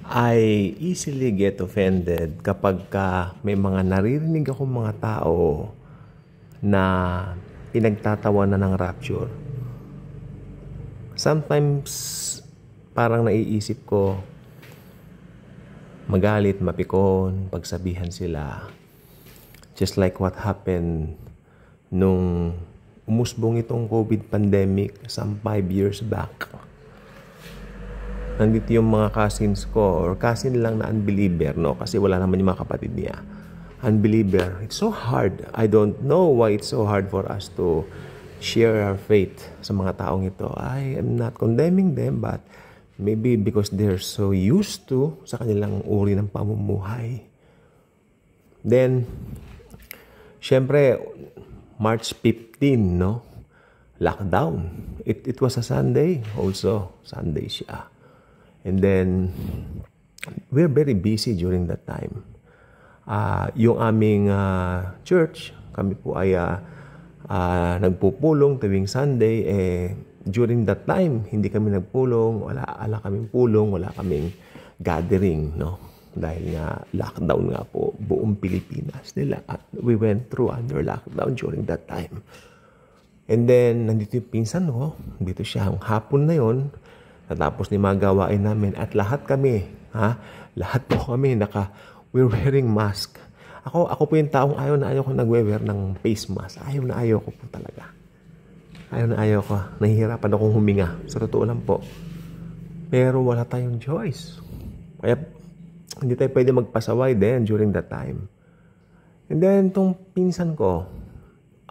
I easily get offended kapag may mga naririnig akong mga tao na pinagtatawanan ng rapture. Sometimes, parang naiisip ko, magalit, mapikon, pagsabihan sila. Just like what happened nung umusbong itong COVID pandemic some 5 years back. Nandito yung mga cousins ko, or cousin lang na unbeliever, no? Kasi wala naman yung mga kapatid niya. Unbeliever. It's so hard. I don't know why it's so hard for us to share our faith sa mga taong ito. I am not condemning them, but maybe because they're so used to sa kanilang uri ng pamumuhay. Then, syempre, March 15, no? Lockdown. It was a Sunday also. Sunday siya. And then, we're very busy during that time. Yung aming church, kami po ay nagpupulong tuwing Sunday. During that time, hindi kami nagpulong, wala kaming pulong, wala kaming gathering, no? Dahil nga lockdown nga po buong Pilipinas nila. At we went through under lockdown during that time. And then, nandito yung pinsan ko, dito siya, hapon na yon. Natapos ni mga gawain namin at lahat kami, lahat po kami we're wearing mask. Ako po yung taong ayaw na ayaw ko nagwe-wear ng face mask. Ayaw na ayaw ko po talaga. Ayaw na ayaw ko. Nahihirapan akong huminga. Sa totoo lang po. Pero wala tayong choice. Kaya hindi tayo pwede magpasaway din during that time. And then, tong pinsan ko,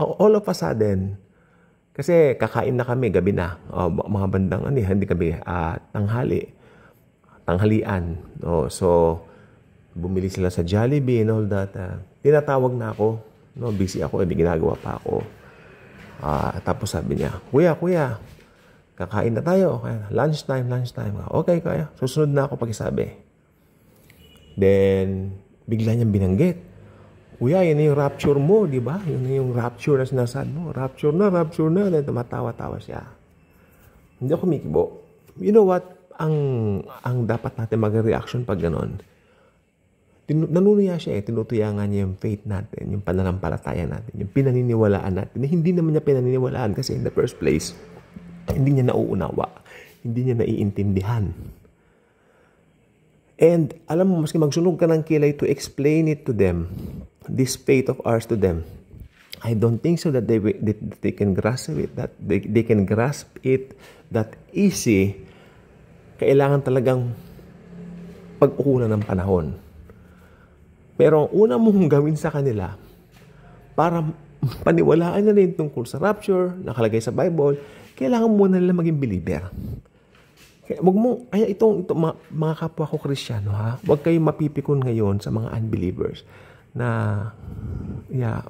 all of a sudden, kasi kakain na kami, gabi na. Mga bandang, hindi kami, tanghalian. So, bumili sila sa Jollibee and all that. Tinatawag na ako. Busy ako, hindi ginagawa pa ako. Tapos sabi niya, Kuya, kakain na tayo. Lunchtime. Okay, kaya. Susunod na ako pagsabi. Then, bigla niyang binanggit. Kuya, yun na yung rapture mo, di ba? Yun na yung rapture na sinasabi mo. Rapture na. Then tumatawa-tawa siya. Hindi ako kumikibo. You know what? Ang dapat natin mag-reaction pag ganon. Nanunuya siya tinutuyangan niya yung faith natin, yung pananampalataya natin, yung pinaniniwalaan natin. Hindi naman niya pinaniniwalaan kasi in the first place, hindi niya nauunawa. Hindi niya naiintindihan. And alam mo, maski magsunog ka ng kilay to explain it to them, this faith of ours to them, I don't think so that they can grasp it, that they can grasp it that easy. Kailangan talagang pag-ukulan ng panahon. Pero ang una mong gawin sa kanila, para paniwalaan na rin tungkol sa rapture, nakalagay sa Bible, kailangan muna nila maging believer. Kaya itong mga kapwa ko Kristiyano, huwag kayong mapipikon ngayon sa mga unbelievers na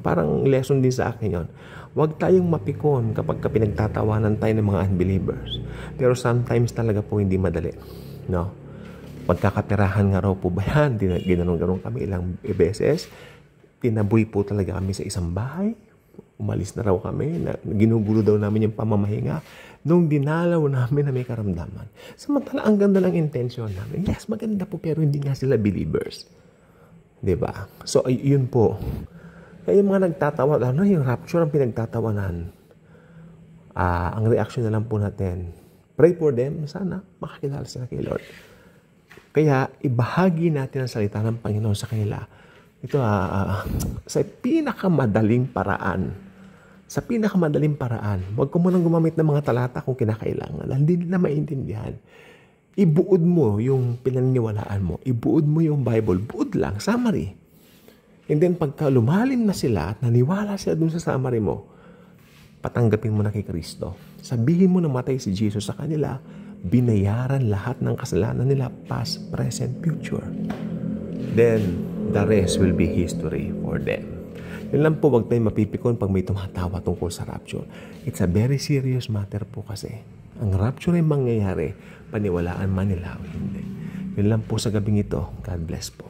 parang lesson din sa akin yon. Huwag tayong mapikon kapag pinagtatawanan tayo ng mga unbelievers. Pero sometimes talaga po hindi madali, no? Pagkakapirahan nga raw po ba yan? Ginanong kami ilang beses. Tinaboy po talaga kami sa isang bahay. Umalis na raw kami. Ginugulo daw namin yung pamamahinga. Nung dinalaw namin na may karamdaman. Samantala, ang ganda lang intention namin. Yes, maganda po, pero hindi nga sila believers. Diba? So, yun po. Kaya yung mga nagtatawa, yung rapture ang pinagtatawanan. Ang reaction na lang po natin, pray for them. Sana makakilala sila kay Lord. Kaya, ibahagi natin ang salita ng Panginoon sa kanila. Ito, sa pinakamadaling paraan. Sa pinakamadaling paraan. Huwag ko munang gumamit ng mga talata kung kinakailangan. Hindi nila maintindihan. Ibuod mo yung pinaniniwalaan mo. Ibuod mo yung Bible. Buod lang. Summary. And then, pagka lumalim na sila at naniwala sila dun sa summary mo, patanggapin mo na kay Kristo. Sabihin mo na matay si Jesus sa kanila, binayaran lahat ng kasalanan nila, past, present, future. Then, the rest will be history for them. Yun lang po, wag tayong mapipikon pag may tumatawa tungkol sa rapture. It's a very serious matter po kasi. Ang rapture ay mangyayari, paniwalaan man nila o hindi. Yun lang po sa gabing ito. God bless po.